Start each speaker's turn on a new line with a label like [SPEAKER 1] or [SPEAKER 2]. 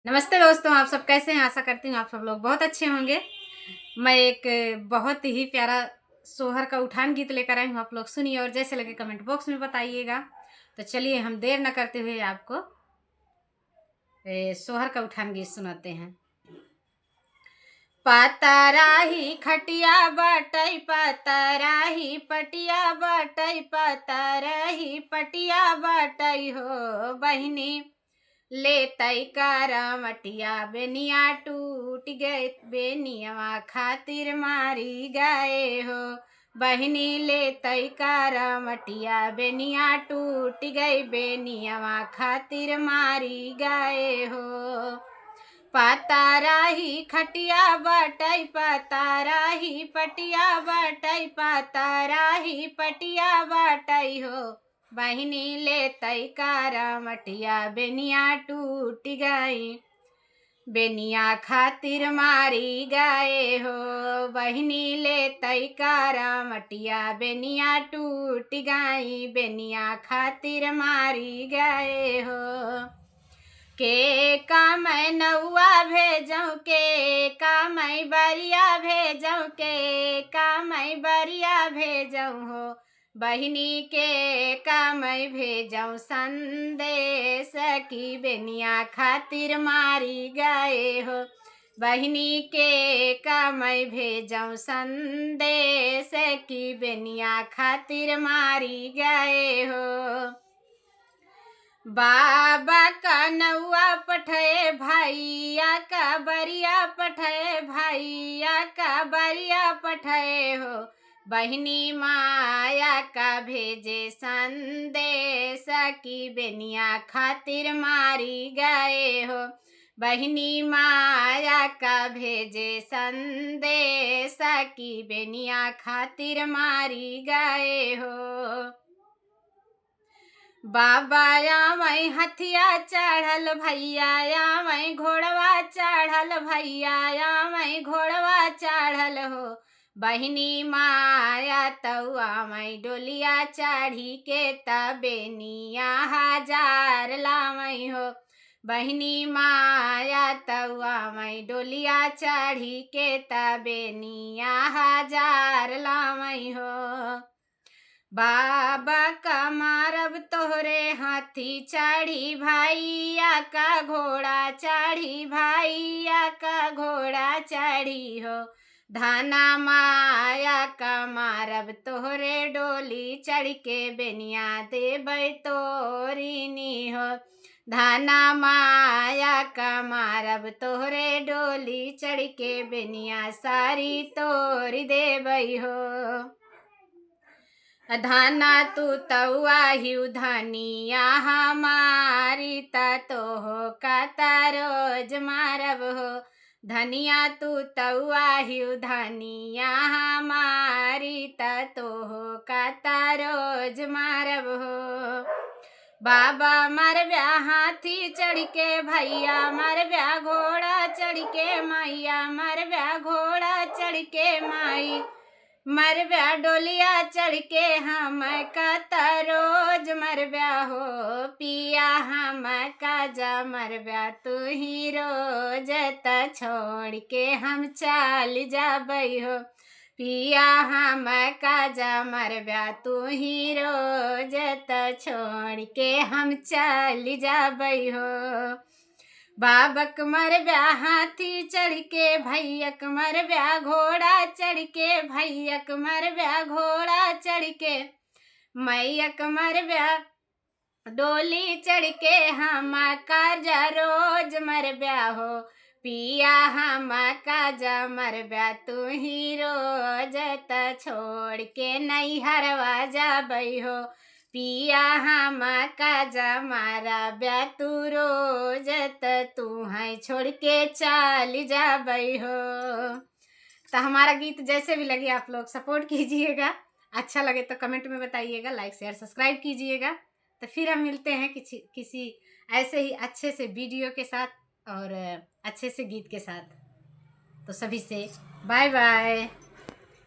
[SPEAKER 1] नमस्ते दोस्तों, आप सब कैसे हैं? आशा करती हूँ आप सब लोग बहुत अच्छे होंगे। मैं एक बहुत ही प्यारा सोहर का उठान गीत लेकर आई हूँ, आप लोग सुनिए और जैसे लगे कमेंट बॉक्स में बताइएगा। तो चलिए हम देर न करते हुए आपको सोहर का उठान गीत सुनाते हैं। पतराही खटिया बटई पतराही पटिया बटई पतराही पटिया बटई हो बहिनी ले तई कारा मटिया बेनिया टूट गए बेनिया खातिर मारी गए हो बहिनी ले तई कारा मटिया बेनिया टूट गई बेनिया खातिर मारी गए हो पताराही खटिया बटई पताराही पटिया बटई पताराही पटिया बटई हो बहिनी ले तई कारा मटिया बेनिया टूट गई बेनिया खातिर मारी गए हो बहिनी ले तई कारा मटिया बेनिया टूट गई बेनिया खातिर मारी गए हो के का मैं नौआ भेजऊँ के का मैं बरिया भेजऊँ के का मैं बरिया भेजऊँ हो बहिनी के का मैं भेजऊँ संदेश की बेनिया खातिर मारी गए हो बहिनी के का मैं भेजऊँ संदेश की बेनिया खातिर मारी गए हो बाबा का नौआ पठे भैया का बरिया पठे भैया का बरिया पठे हो बहिनी माया का भेजे संदेश की बेनिया खातिर मारी गए हो बहिनी माया का भेजे संदेश की बेनिया खातिर मारी गए हो बाबा या मैं हथिया चढ़ल भैया या मैं घोड़वा चढ़ल भैया या मैं घोड़वा चढ़ल हो बहिनी माया तौआ मैं डोलिया चढ़ी के तबेनिया हजार लामई हो बहिनी माया तौआ मैं डोलिया चढ़ी के तबेनिया हजार लामई हो बाबा का मारब तोहरे हाथी चढ़ी भैया का घोड़ा चढ़ी भैया का घोड़ा चढ़ी हो धाना माया का मारब तोहरे डोली चढ़ के बेनिया देबै तोरिनी हो धाना माया का मारब तोहरे डोली चढ़ के बेनिया सारी तोरी देबै हो धाना तू तौआ हिउ धनिया हमारी तो हो का रोज मारब हो धनिया तू तौआ हिउ धनिया हमारी तो हो का रोज मारब हो बाबा मर ब्या हाथी चढ़ के भैया मर ब्या घोड़ा चढ़ के मैया मर ब्या घोड़ा चढ़ के माई मरब्या डोलिया चढ़ के हम का रोज मरब्या हो पिया हम का जा मरब्या तू ही रोज त छोड़ के हम चल जाबै हो पिया हम का जा मरब्या तू ही रोज त छोड़ के हम चल जाबै हो बाबक मरब्या हाथी चढ़ के भैयक मरब्या घोड़ा चढ़ के भैयक मरब्या घोड़ा चढ़ के मैयक मरब्या डोली चढ़ के हम काजा रोज मरब्या हो पिया हम काजा मरब्या तू ही रोज त छोड़ के नहीं हरवा जाबै हो पिया हम काजा मारा ब्या तू रोज तू है छोड़ के चल जाबै हो। तो हमारा गीत जैसे भी लगे आप लोग सपोर्ट कीजिएगा, अच्छा लगे तो कमेंट में बताइएगा, लाइक शेयर सब्सक्राइब कीजिएगा। तो फिर हम मिलते हैं किसी ऐसे ही अच्छे से वीडियो के साथ और अच्छे से गीत के साथ। तो सभी से बाय बाय।